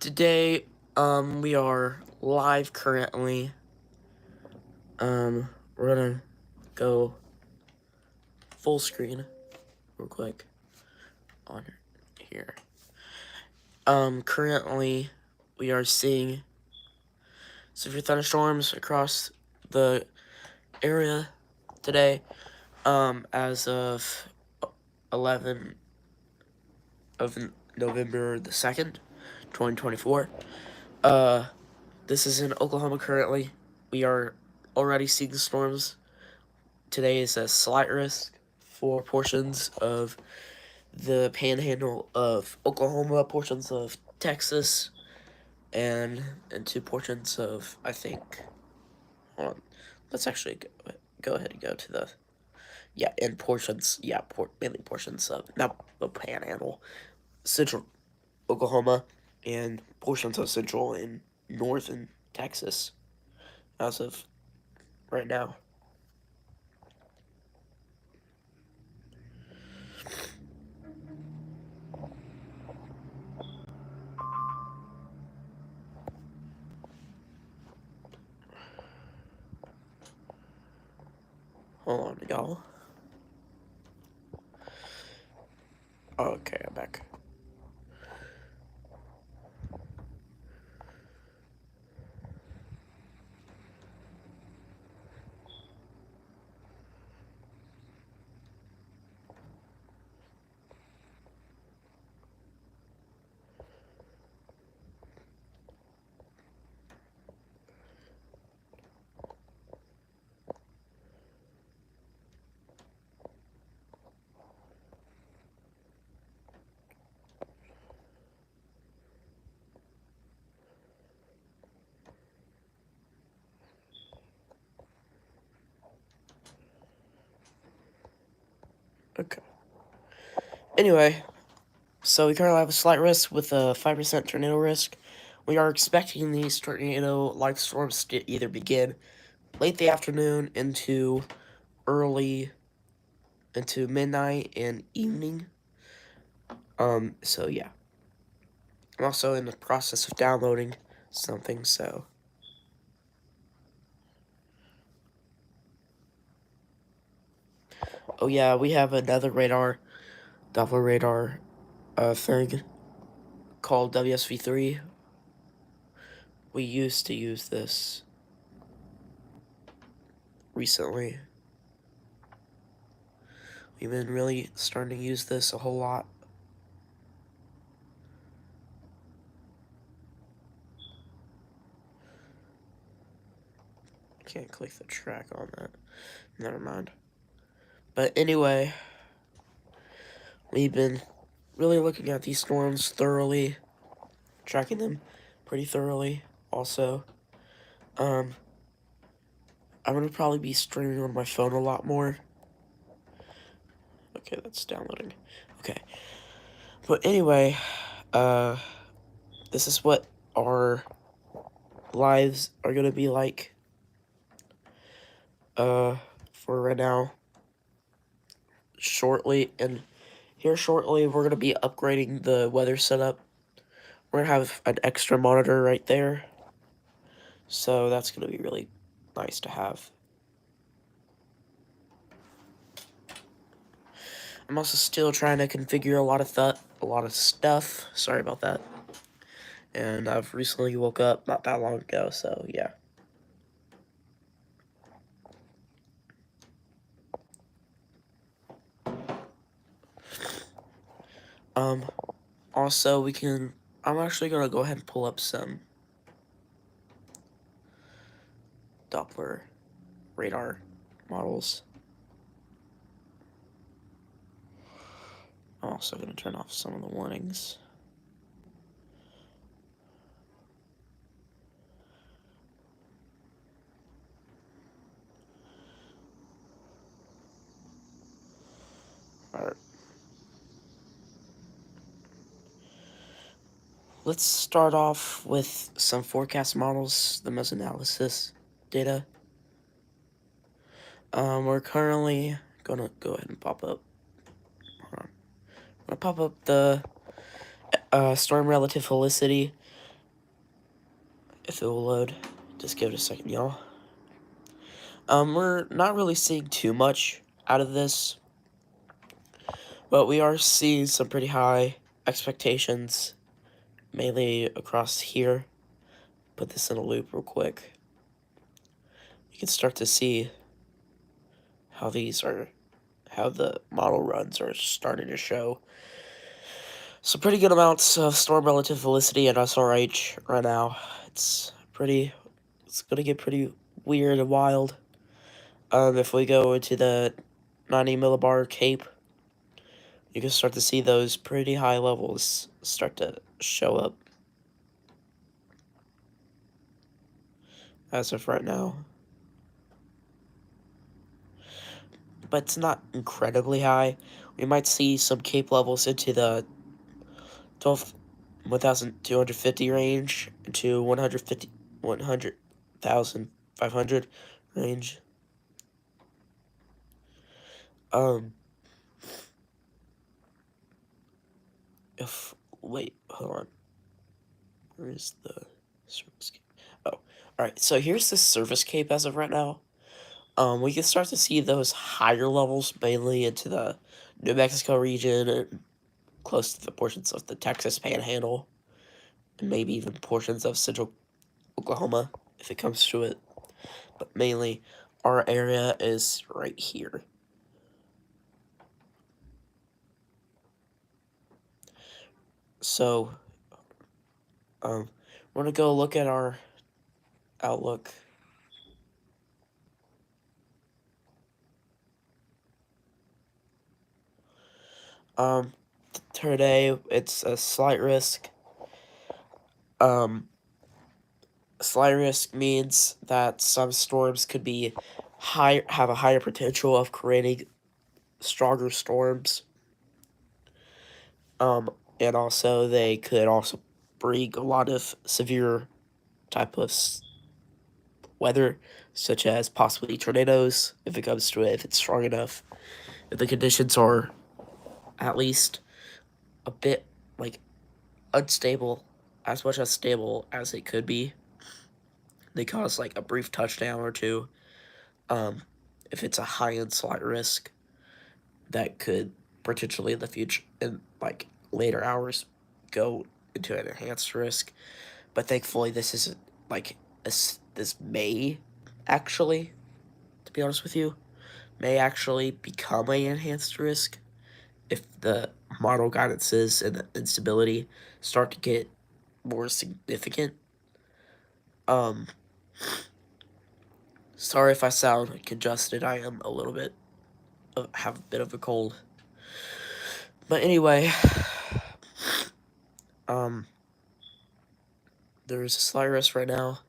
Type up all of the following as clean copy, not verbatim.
Today, we are live currently. We're gonna go full screen real quick on here. Currently, we are seeing severe thunderstorms across the area today, as of 11 of November the 2nd, 2024. This is in Oklahoma currently. We are already seeing storms. Today is a slight risk for portions of the panhandle of Oklahoma, portions of Texas, and into portions of, I think, hold on, let's actually go ahead and go to the, and portions, mainly portions of, not the panhandle, central Oklahoma, and portions of central and northern Texas, as of right now. Hold on, y'all. Okay, I'm back. Okay. Anyway, so we currently have a slight risk with a 5% tornado risk. We are expecting these tornado-like storms to either begin late the afternoon into midnight and evening. So yeah. I'm also in the process of downloading something, so. Oh yeah, we have another Doppler radar, thing called WSV3. We used to use this recently. We've been really starting to use this a whole lot. Can't click the track on that. Never mind. But anyway, we've been really looking at these storms thoroughly, tracking them pretty thoroughly also. I'm gonna probably be streaming on my phone a lot more. Okay, that's downloading. Okay. But anyway, this is what our lives are gonna be like, for right now. Shortly, and here shortly, we're gonna be upgrading the weather setup. We're gonna have an extra monitor right there, so that's gonna be really nice to have. I'm also still trying to configure a lot of stuff. Sorry about that. And I've recently woke up not that long ago, so yeah. Also I'm actually gonna go ahead and pull up some Doppler radar models. I'm also gonna turn off some of the warnings. Alright. Let's start off with some forecast models, the most analysis data. We're currently gonna go ahead and pop up. Hold on. I'm gonna pop up the storm relative helicity. if it will load. Just give it a second, y'all. We're not really seeing too much out of this, but we are seeing some pretty high expectations, mainly across here. Put this in a loop real quick. You can start to see how how the model runs are starting to show some pretty good amounts of storm relative velocity and SRH right now. It's gonna get pretty weird and wild. If we go into the 90 millibar Cape, you can start to see those pretty high levels start to show up as of right now. But it's not incredibly high. We might see some Cape levels into the 1,250 range to 100,500 range. Wait, hold on. Where is the service cape? Oh, alright, so here's the service cape as of right now. We can start to see those higher levels mainly into the New Mexico region and close to the portions of the Texas Panhandle, and maybe even portions of central Oklahoma if it comes to it. But mainly, our area is right here. So, we're gonna go look at our outlook. Today it's a slight risk. Slight risk means that some storms could be have a higher potential of creating stronger storms. And also they could also bring a lot of severe type of weather, such as possibly tornadoes, if it comes to it, if it's strong enough. If the conditions are at least a bit, like, unstable, as much as stable as it could be, they cause, like, a brief touchdown or two. If it's a high-end slight risk, that could potentially in the future, in, like, later hours, go into an enhanced risk. But thankfully, this isn't, like, this may actually, to be honest with you, may actually become an enhanced risk if the model guidances and the instability start to get more significant. Sorry if I sound congested. I am a little bit, have a bit of a cold. But anyway, there's a slight risk right now.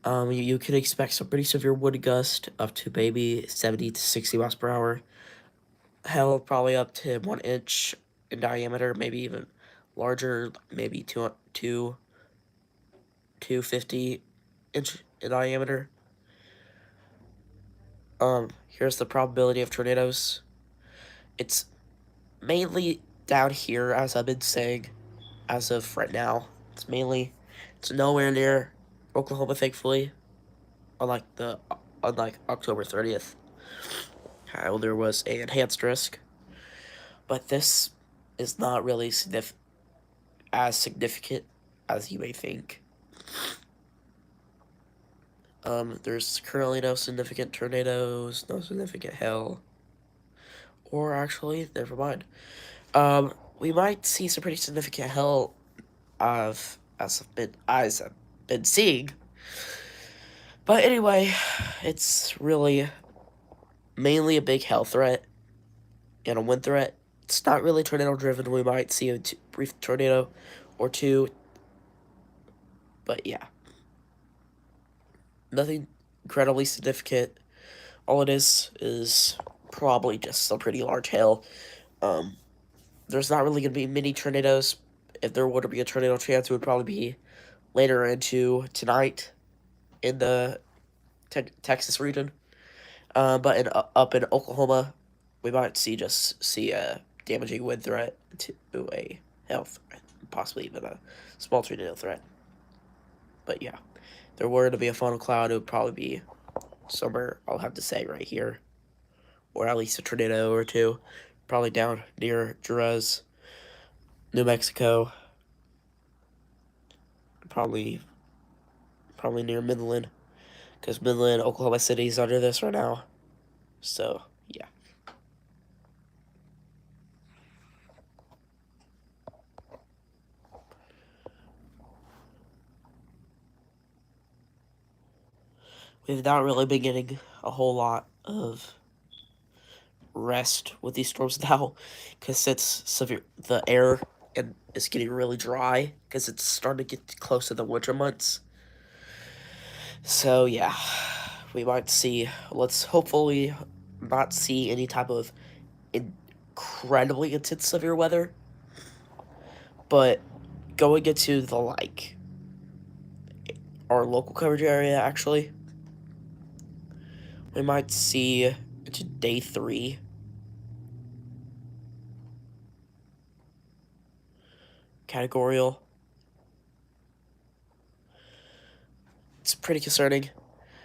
You can expect some pretty severe wind gust up to maybe 70 to 60 miles per hour. Hell, probably up to 1 inch in diameter, maybe even larger, maybe 250 inch in diameter. Here's the probability of tornadoes. It's mainly down here, as I've been saying, as of right now. It's nowhere near Oklahoma, thankfully. Unlike October 30th, how there was an enhanced risk. But this is not really as significant as you may think. There's currently no significant tornadoes, no significant hail. Or actually, never mind. We might see some pretty significant hail as I've been seeing. But anyway, it's really mainly a big hail threat and a wind threat. It's not really tornado driven. We might see a brief tornado or two. But yeah. Nothing incredibly significant. All it is probably just some pretty large hail. There's not really going to be many tornadoes. If there were to be a tornado chance, it would probably be later into tonight in the Texas region. But up in Oklahoma, we might see a damaging wind threat to a hail threat, possibly even a small tornado threat. But yeah. If there were to be a funnel cloud, it would probably be somewhere, I'll have to say, right here. Or at least a tornado or two. Probably down near Jerez, New Mexico. Probably near Midland. Because Midland, Oklahoma City is under this right now. So, yeah. We've not really been getting a whole lot of rest with these storms now, because it's severe. The air and is getting really dry because it's starting to get close to the winter months. So yeah, we might see. Let's hopefully not see any type of incredibly intense severe weather, but going into the our local coverage area, actually, we might see into day 3. Categorical. It's pretty concerning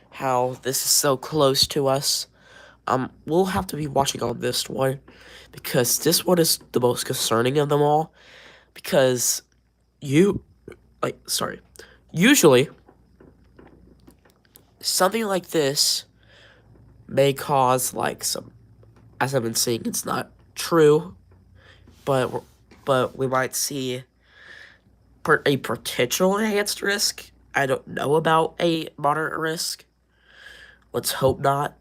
how this is so close to us. We'll have to be watching on this one, because this one is the most concerning of them all, because usually something like this may cause some, as I've been saying, it's not true, but we might see a potential enhanced risk. I don't know about a moderate risk. Let's hope not.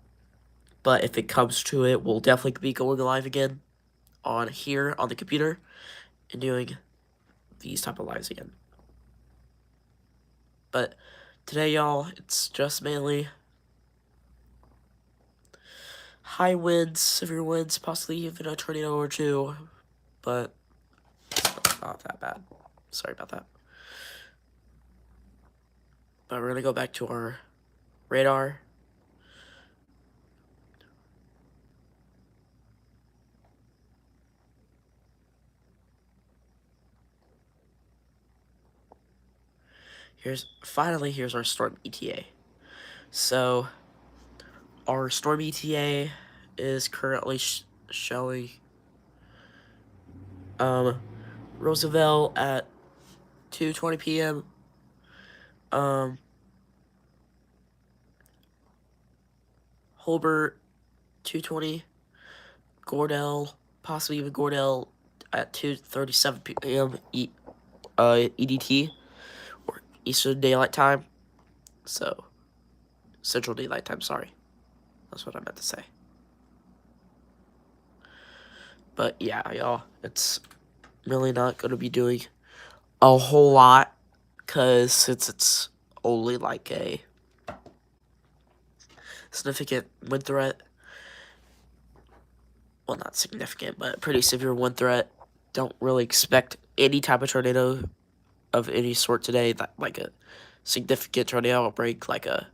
But if it comes to it, we'll definitely be going live again on here on the computer and doing these type of lives again. But today, y'all, it's just mainly high winds, severe winds, possibly even a tornado or two, but it's not that bad. Sorry about that. But we're gonna go back to our radar. Here's our storm ETA. So our storm ETA is currently showing Roosevelt at 2:20 p.m. Holbert 2:20, Gordell, possibly even Gordell at 2:37 p.m. EDT, or Eastern Daylight Time. So, Central Daylight Time, sorry. That's what I meant to say. But yeah, y'all, it's really not going to be doing a whole lot, because since it's only like a significant wind threat, well, not significant, but pretty severe wind threat, don't really expect any type of tornado of any sort today, that like a significant tornado outbreak, like a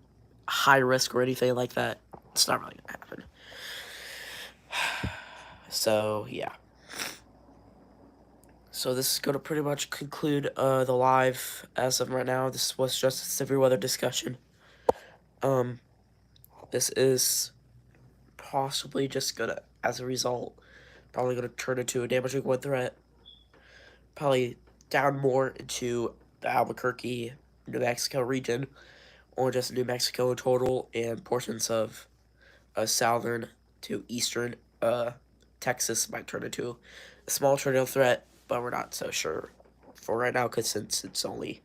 high risk or anything like that. It's not really gonna happen. So yeah. So this is gonna pretty much conclude the live as of right now. This was just a severe weather discussion. This is possibly just gonna, as a result, probably gonna turn into a damaging wind threat. Probably down more into the Albuquerque, New Mexico region, or just New Mexico in total, and portions of southern to eastern Texas might turn into a small tornado threat, but we're not so sure for right now, because since it's only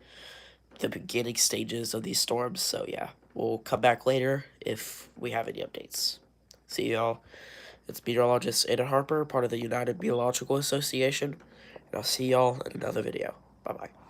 the beginning stages of these storms. So yeah, we'll come back later if we have any updates. See y'all. It's meteorologist Ada Harper, part of the United Meteorological Association, and I'll see y'all in another video. Bye-bye.